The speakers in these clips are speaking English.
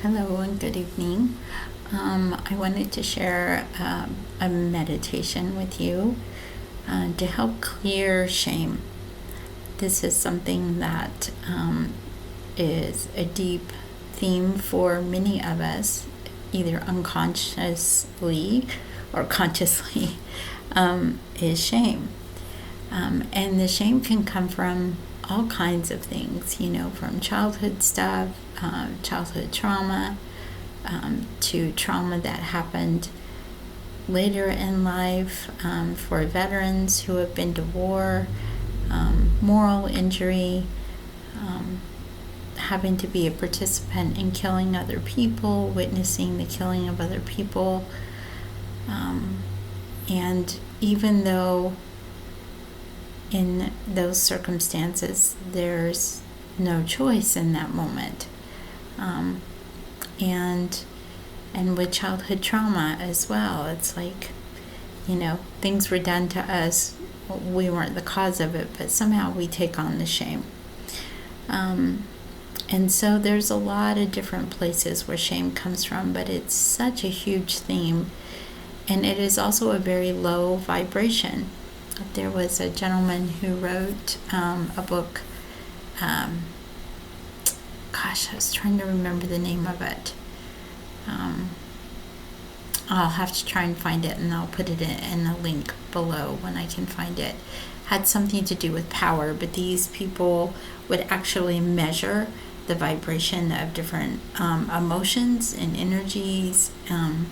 Hello and good evening. I wanted to share a meditation with you to help clear shame. This is something that is a deep theme for many of us, either unconsciously or consciously, is shame. And the shame can come from all kinds of things, from childhood stuff, childhood trauma, to trauma that happened later in life, for veterans who have been to war, moral injury, having to be a participant in killing other people, witnessing the killing of other people. And even though in those circumstances there's no choice in that moment, and with childhood trauma as well, it's like, things were done to us, we weren't the cause of it, but somehow we take on the shame. And so there's a lot of different places where shame comes from, but it's such a huge theme, and it is also a very low vibration. There was a gentleman who wrote a book. I was trying to remember the name of it. I'll have to try and find it, and I'll put it in a link below when I can find it. Had something to do with power, but these people would actually measure the vibration of different emotions and energies and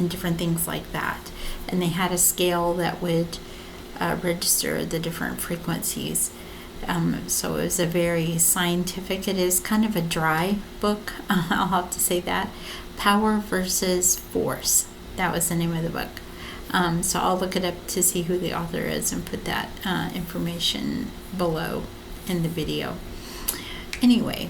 different things like that. And they had a scale that would register the different frequencies. So it was a very scientific, it is kind of a dry book, I'll have to say that. Power versus Force, that was the name of the book. So I'll look it up to see who the author is and put that information below in the video. Anyway,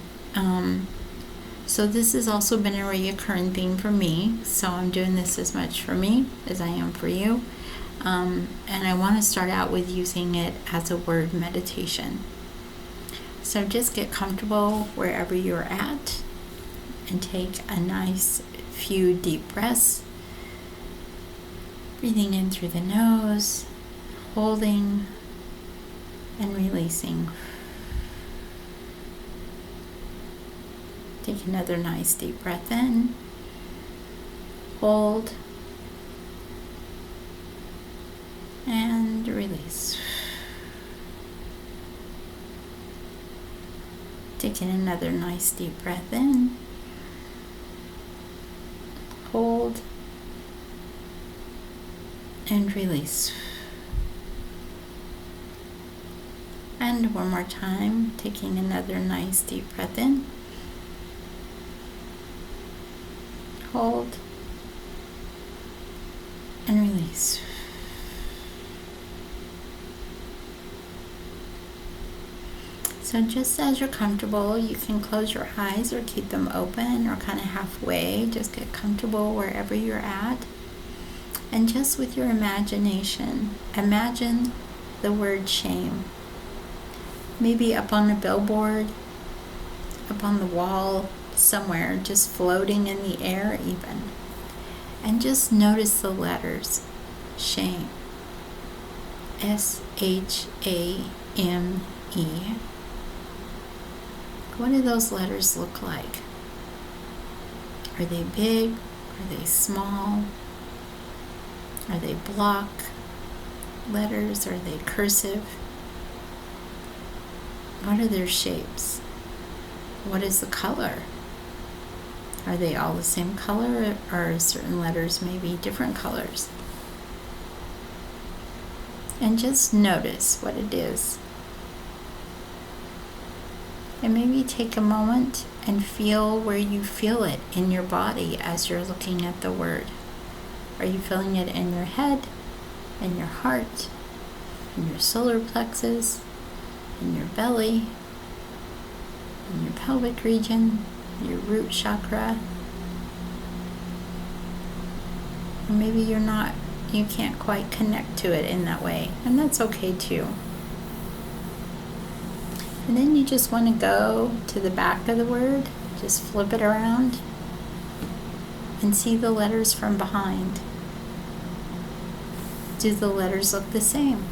so this has also been a recurring theme for me, so I'm doing this as much for me as I am for you. And I want to start out with using it as a word meditation. So just get comfortable wherever you're at and take a nice few deep breaths. Breathing in through the nose, holding and releasing. Take another nice deep breath in, hold, and release. Taking another nice deep breath in, hold, and release. And one more time, taking another nice deep breath in, hold, and release. So just as you're comfortable, you can close your eyes or keep them open or kind of halfway. Just get comfortable wherever you're at. And just with your imagination, imagine the word shame. Maybe up on a billboard, up on the wall, somewhere, just floating in the air even. And just notice the letters. Shame. S-H-A-M-E. What do those letters look like? Are they big? Are they small? Are they block letters? Are they cursive? What are their shapes? What is the color? Are they all the same color, or are certain letters maybe different colors? And just notice what it is. And maybe take a moment and feel where you feel it in your body as you're looking at the word. Are you feeling it in your head, in your heart, in your solar plexus, in your belly, in your pelvic region, your root chakra? Or maybe you can't quite connect to it in that way, and that's okay too. And then you just want to go to the back of the word, just flip it around and see the letters from behind. Do the letters look the same?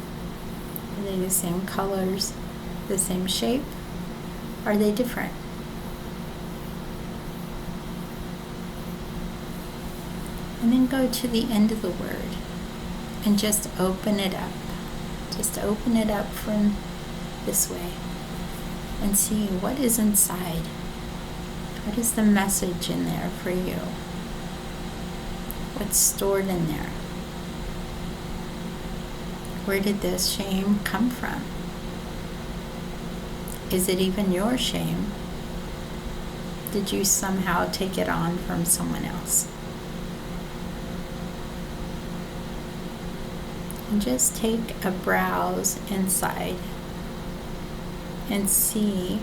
Are they the same colors, the same shape? Are they different? And then go to the end of the word and just open it up. Just open it up from this way and see what is inside. What is the message in there for you? What's stored in there? Where did this shame come from? Is it even your shame? Did you somehow take it on from someone else? And just take a browse inside and see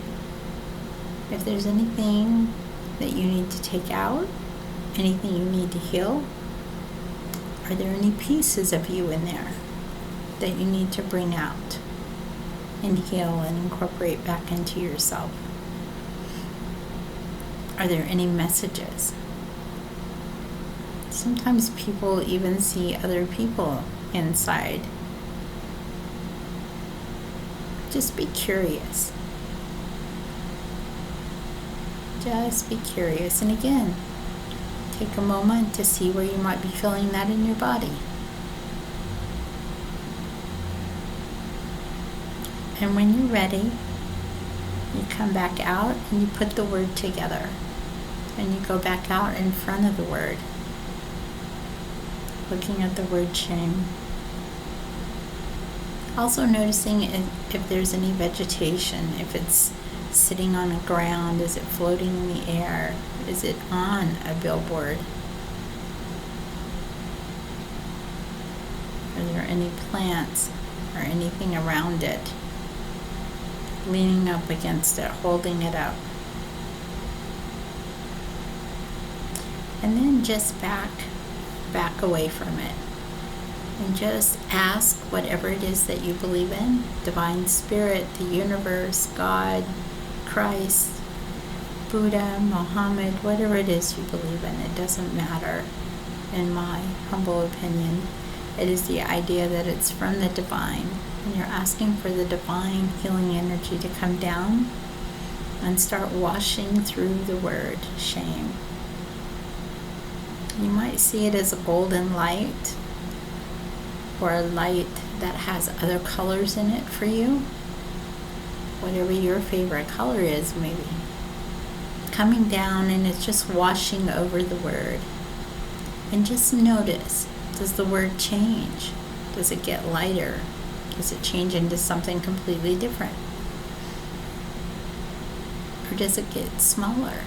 if there's anything that you need to take out, anything you need to heal. Are there any pieces of you in there that you need to bring out and heal and incorporate back into yourself? Are there any messages? Sometimes people even see other people inside. Just be curious. Just be curious. And again, take a moment to see where you might be feeling that in your body. And when you're ready, you come back out and you put the word together. And you go back out in front of the word, looking at the word shame. Also noticing if there's any vegetation, if it's sitting on the ground, is it floating in the air, is it on a billboard? Are there any plants or anything around it, leaning up against it, holding it up? And then just back away from it. And just ask whatever it is that you believe in, divine spirit, the universe, God, Christ, Buddha, Muhammad, whatever it is you believe in. It doesn't matter, in my humble opinion. It is the idea that it's from the divine. And you're asking for the divine healing energy to come down and start washing through the word shame. You might see it as a golden light, or a light that has other colors in it for you. Whatever your favorite color is, maybe. Coming down and it's just washing over the word. And just notice, does the word change? Does it get lighter? Does it change into something completely different? Or does it get smaller?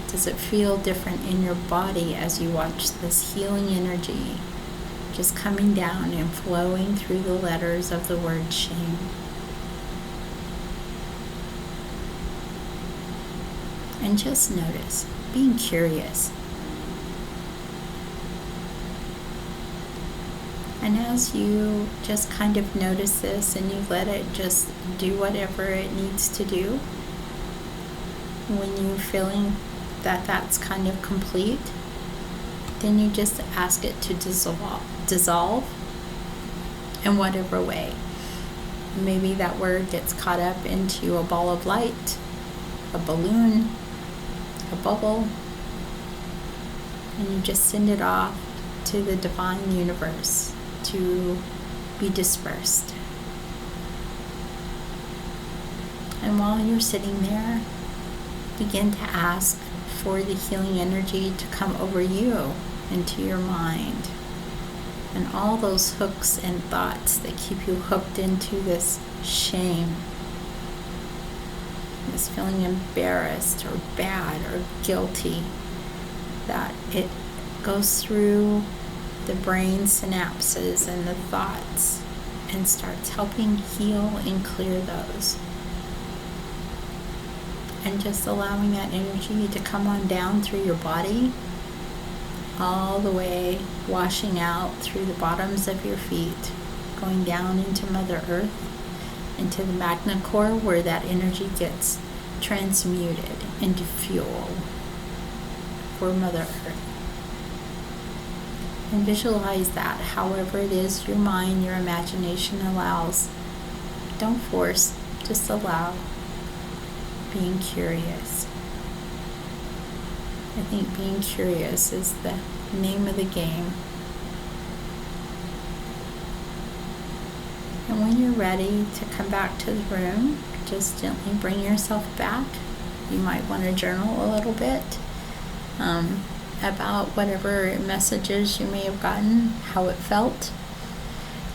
Does it feel different in your body as you watch this healing energy just coming down and flowing through the letters of the word shame? And just notice, being curious. And as you just kind of notice this and you let it just do whatever it needs to do, when you're feeling that that's kind of complete, then you just ask it to dissolve in whatever way. Maybe that word gets caught up into a ball of light, a balloon, a bubble, and you just send it off to the divine universe to be dispersed. And while you're sitting there, begin to ask for the healing energy to come over you into your mind, and all those hooks and thoughts that keep you hooked into this shame, this feeling embarrassed or bad or guilty, that it goes through the brain synapses and the thoughts and starts helping heal and clear those. And just allowing that energy to come on down through your body, all the way washing out through the bottoms of your feet, going down into Mother Earth, into the magna core, where that energy gets transmuted into fuel. for Mother Earth. And visualize that however it is your mind, your imagination allows. Don't force, just allow. Being curious. I think being curious is the name of the game. And when you're ready to come back to the room, just gently bring yourself back. You might want to journal a little bit about whatever messages you may have gotten, how it felt.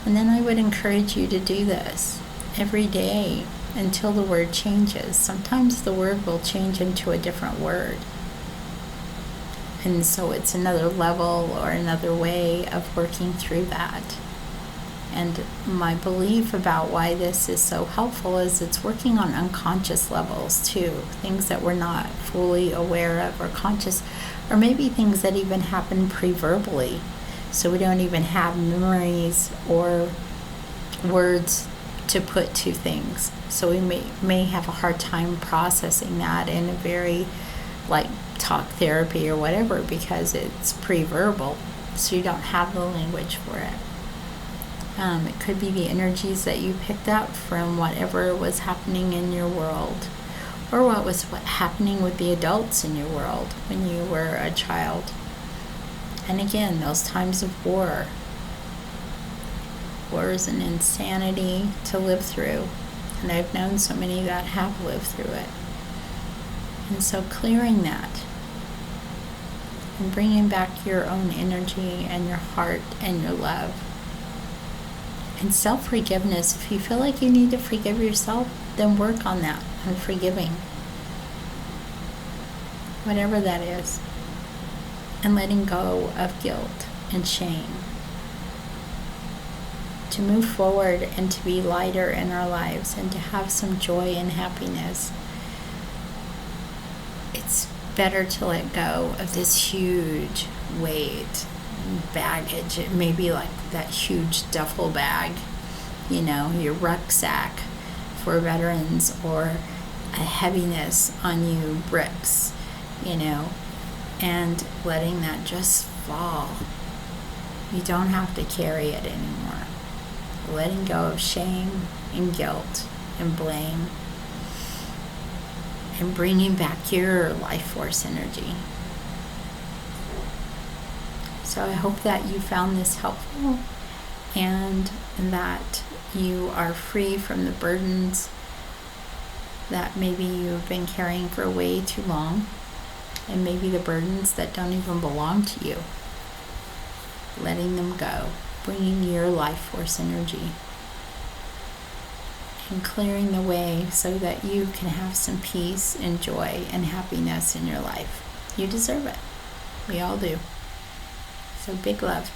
And then I would encourage you to do this every day until the word changes. Sometimes the word will change into a different word. And so it's another level or another way of working through that. And my belief about why this is so helpful is it's working on unconscious levels too. Things that we're not fully aware of or conscious, or maybe things that even happen pre-verbally. So we don't even have memories or words to put to things. So we may have a hard time processing that in a very like talk therapy or whatever, because it's pre-verbal. So you don't have the language for it. It could be the energies that you picked up from whatever was happening in your world, or what was happening with the adults in your world when you were a child. And again, those times of war. War is an insanity to live through, and I've known so many that have lived through it. And so clearing that and bringing back your own energy and your heart and your love. And self-forgiveness, if you feel like you need to forgive yourself, then work on that, on forgiving. Whatever that is. And letting go of guilt and shame. To move forward and to be lighter in our lives and to have some joy and happiness. It's better to let go of this huge weight, baggage. It may be like that huge duffel bag, your rucksack for veterans, or a heaviness on you, bricks, and letting that just fall. You don't have to carry it anymore. Letting go of shame and guilt and blame, and bringing back your life force energy. So I hope that you found this helpful, and that you are free from the burdens that maybe you've been carrying for way too long, and maybe the burdens that don't even belong to you. Letting them go, bringing your life force energy, and clearing the way so that you can have some peace and joy and happiness in your life. You deserve it. We all do. So big love.